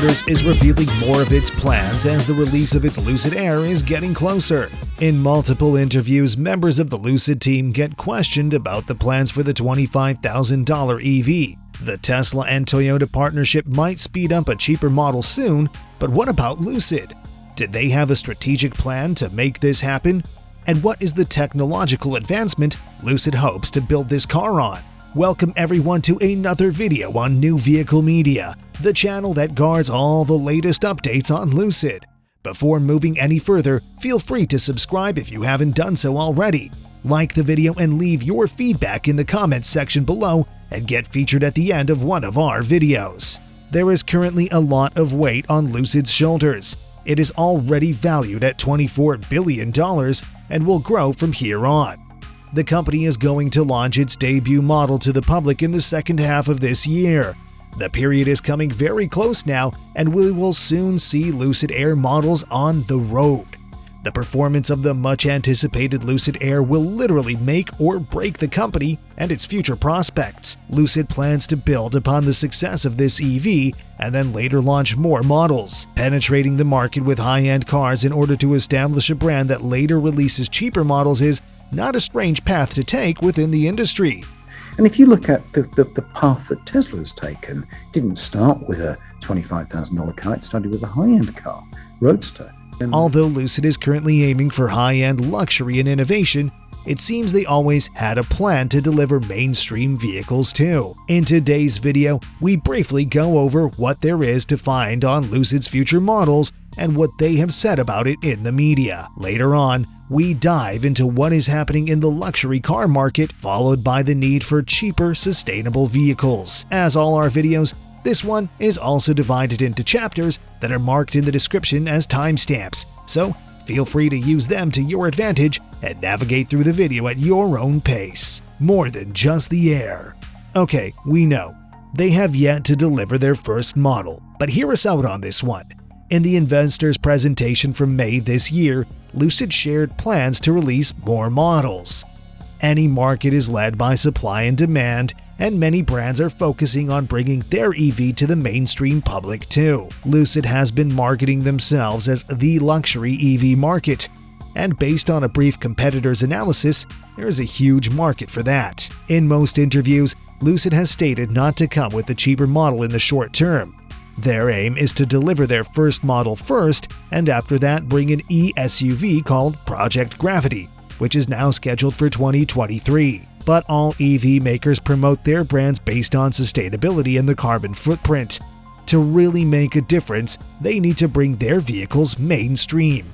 Motors is revealing more of its plans as the release of its Lucid Air is getting closer. In multiple interviews, members of the Lucid team get questioned about the plans for the $25,000 EV. The Tesla and Toyota partnership might speed up a cheaper model soon, but what about Lucid? Did they have a strategic plan to make this happen? And what is the technological advancement Lucid hopes to build this car on? Welcome everyone to another video on NewVehicleMedia, the channel that guards all the latest updates on Lucid. Before moving any further, feel free to subscribe if you haven't done so already. Like the video and leave your feedback in the comments section below and get featured at the end of one of our videos. There is currently a lot of weight on Lucid's shoulders. It is already valued at $24 billion and will grow from here on. The company is going to launch its debut model to the public in the second half of this year. The period is coming very close now, and we will soon see Lucid Air models on the road. The performance of the much-anticipated Lucid Air will literally make or break the company and its future prospects. Lucid plans to build upon the success of this EV and then later launch more models, penetrating the market with high-end cars in order to establish a brand that later releases cheaper models is not a strange path to take within the industry. And if you look at the path that Tesla has taken, it didn't start with a $25,000 car, it started with a high-end car, Roadster. Although Lucid is currently aiming for high-end luxury and innovation, it seems they always had a plan to deliver mainstream vehicles too. In today's video, we briefly go over what there is to find on Lucid's future models and what they have said about it in the media. Later on, we dive into what is happening in the luxury car market, followed by the need for cheaper, sustainable vehicles. As all our videos, this one is also divided into chapters that are marked in the description as timestamps, so feel free to use them to your advantage and navigate through the video at your own pace. More than just the Air. Okay, we know, they have yet to deliver their first model, but hear us out on this one. In the investors' presentation from May this year, Lucid shared plans to release more models. Any market is led by supply and demand, and many brands are focusing on bringing their EV to the mainstream public too. Lucid has been marketing themselves as the luxury EV market, and based on a brief competitor's analysis, there is a huge market for that. In most interviews, Lucid has stated not to come with a cheaper model in the short term. Their aim is to deliver their first model first, and after that bring an e-SUV called Project Gravity, which is now scheduled for 2023. But all EV makers promote their brands based on sustainability and the carbon footprint. To really make a difference, they need to bring their vehicles mainstream.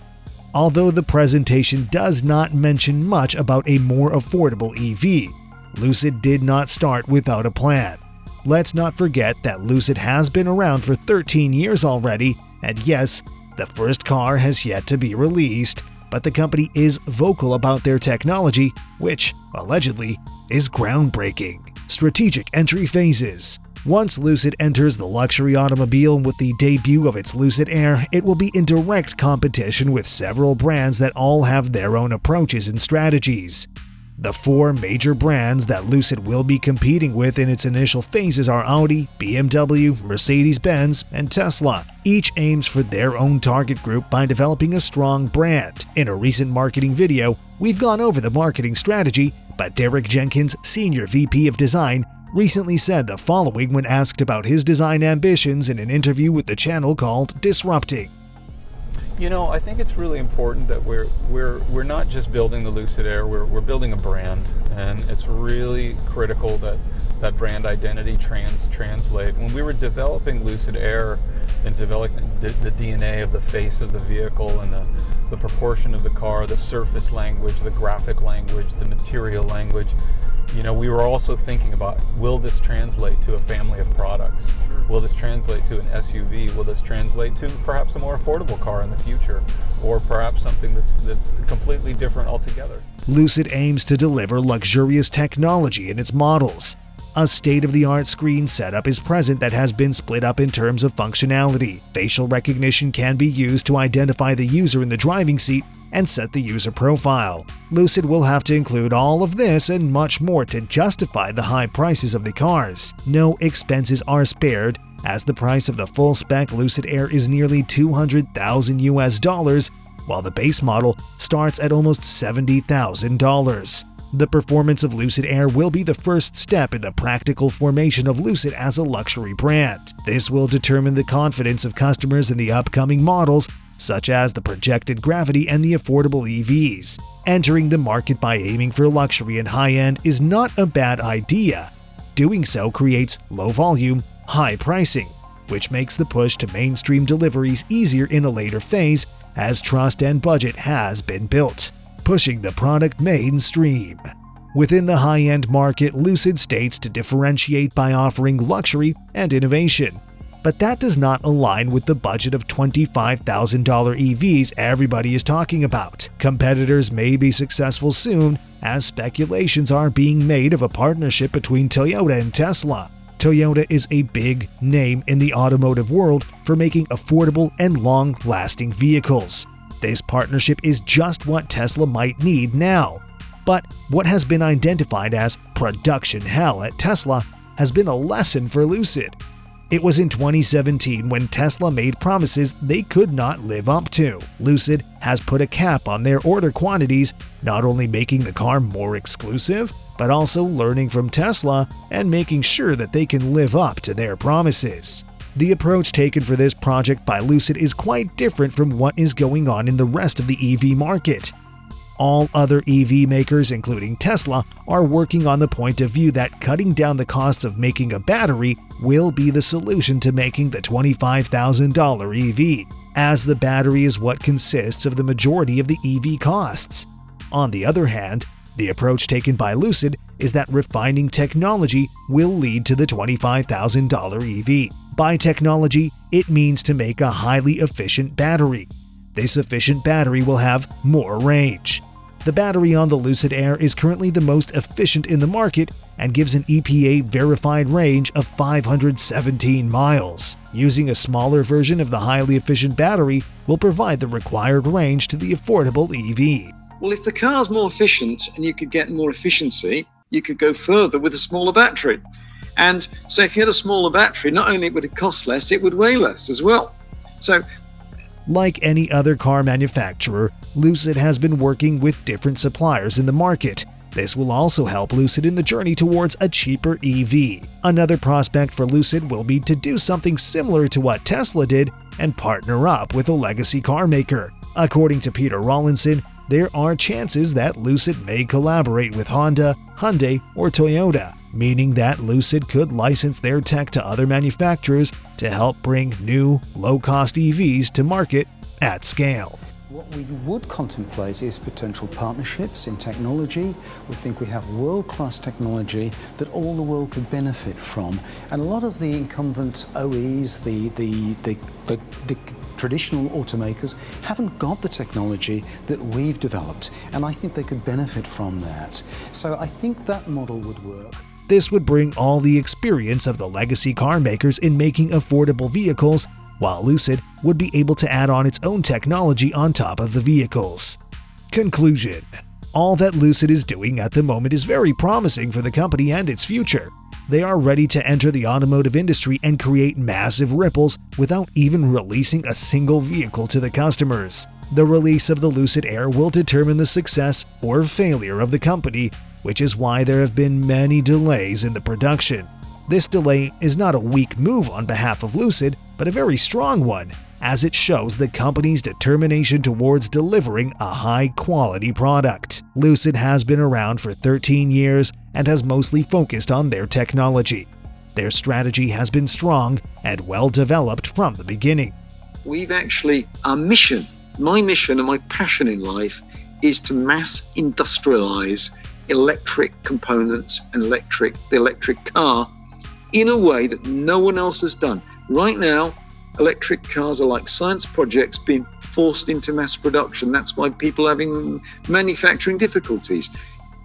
Although the presentation does not mention much about a more affordable EV, Lucid did not start without a plan. Let's not forget that Lucid has been around for 13 years already, and yes, the first car has yet to be released, but the company is vocal about their technology, which, allegedly, is groundbreaking. Strategic entry phases. Once Lucid enters the luxury automobile with the debut of its Lucid Air, it will be in direct competition with several brands that all have their own approaches and strategies. The four major brands that Lucid will be competing with in its initial phases are Audi, BMW, Mercedes-Benz, and Tesla. Each aims for their own target group by developing a strong brand. In a recent marketing video, we've gone over the marketing strategy, but Derek Jenkins, Senior VP of Design, recently said the following when asked about his design ambitions in an interview with the channel called Disrupting. You know, I think it's really important that we're not just building the Lucid Air, we're building a brand, and it's really critical that that brand identity translate. When we were developing Lucid Air and developing the DNA of the face of the vehicle and the proportion of the car, the surface language, the graphic language, the material language, you know, we were also thinking about, will this translate to a family of products? Will this translate to an SUV? Will this translate to perhaps a more affordable car in the future? Or perhaps something that's completely different altogether? Lucid aims to deliver luxurious technology in its models. A state-of-the-art screen setup is present that has been split up in terms of functionality. Facial recognition can be used to identify the user in the driving seat and set the user profile. Lucid will have to include all of this and much more to justify the high prices of the cars. No expenses are spared, as the price of the full-spec Lucid Air is nearly $200,000, while the base model starts at almost $70,000. The performance of Lucid Air will be the first step in the practical formation of Lucid as a luxury brand. This will determine the confidence of customers in the upcoming models, such as the projected Gravity and the affordable EVs. Entering the market by aiming for luxury and high-end is not a bad idea. Doing so creates low volume, high pricing, which makes the push to mainstream deliveries easier in a later phase as trust and budget has been built, pushing the product mainstream. Within the high-end market, Lucid states to differentiate by offering luxury and innovation. But that does not align with the budget of $25,000 EVs everybody is talking about. Competitors may be successful soon, as speculations are being made of a partnership between Toyota and Tesla. Toyota is a big name in the automotive world for making affordable and long-lasting vehicles. This partnership is just what Tesla might need now. But what has been identified as production hell at Tesla has been a lesson for Lucid. It was in 2017 when Tesla made promises they could not live up to. Lucid has put a cap on their order quantities, not only making the car more exclusive, but also learning from Tesla and making sure that they can live up to their promises. The approach taken for this project by Lucid is quite different from what is going on in the rest of the EV market. All other EV makers, including Tesla, are working on the point of view that cutting down the costs of making a battery will be the solution to making the $25,000 EV, as the battery is what consists of the majority of the EV costs. On the other hand, the approach taken by Lucid is that refining technology will lead to the $25,000 EV. By technology, it means to make a highly efficient battery. This efficient battery will have more range. The battery on the Lucid Air is currently the most efficient in the market and gives an EPA-verified range of 517 miles. Using a smaller version of the highly efficient battery will provide the required range to the affordable EV. Well, if the car's more efficient and you could get more efficiency, you could go further with a smaller battery. And so if you had a smaller battery, not only would it cost less, it would weigh less as well. So, like any other car manufacturer, Lucid has been working with different suppliers in the market. This will also help Lucid in the journey towards a cheaper EV. Another prospect for Lucid will be to do something similar to what Tesla did and partner up with a legacy car maker. According to Peter Rawlinson, there are chances that Lucid may collaborate with Honda, Hyundai, or Toyota, meaning that Lucid could license their tech to other manufacturers to help bring new, low-cost EVs to market at scale. What we would contemplate is potential partnerships in technology. We think we have world-class technology that all the world could benefit from. And a lot of the incumbent OEs, the traditional automakers, haven't got the technology that we've developed. And I think they could benefit from that. So I think that model would work. This would bring all the experience of the legacy car makers in making affordable vehicles, while Lucid would be able to add on its own technology on top of the vehicles. Conclusion: all that Lucid is doing at the moment is very promising for the company and its future. They are ready to enter the automotive industry and create massive ripples without even releasing a single vehicle to the customers. The release of the Lucid Air will determine the success or failure of the company, which is why there have been many delays in the production. This delay is not a weak move on behalf of Lucid, but a very strong one, as it shows the company's determination towards delivering a high-quality product. Lucid has been around for 13 years and has mostly focused on their technology. Their strategy has been strong and well developed from the beginning. our mission, my mission and my passion in life is to mass industrialize electric components and the electric car in a way that no one else has done. Right now, electric cars are like science projects being forced into mass production. That's why people are having manufacturing difficulties.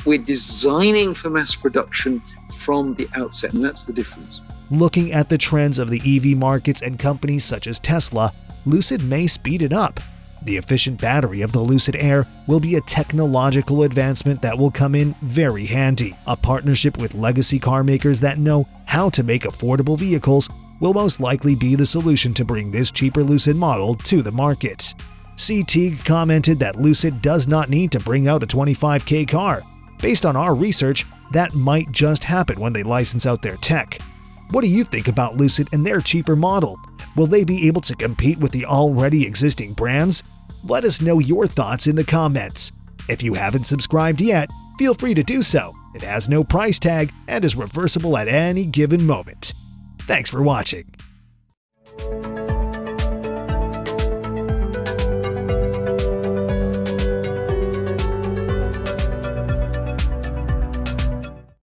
We're designing for mass production from the outset, and that's the difference. Looking at the trends of the EV markets and companies such as Tesla, Lucid may speed it up. The efficient battery of the Lucid Air will be a technological advancement that will come in very handy. A partnership with legacy car makers that know how to make affordable vehicles will most likely be the solution to bring this cheaper Lucid model to the market. CT commented that Lucid does not need to bring out a $25,000 car. Based on our research, that might just happen when they license out their tech. What do you think about Lucid and their cheaper model? Will they be able to compete with the already existing brands? Let us know your thoughts in the comments. If you haven't subscribed yet, feel free to do so. It has no price tag and is reversible at any given moment. Thanks for watching.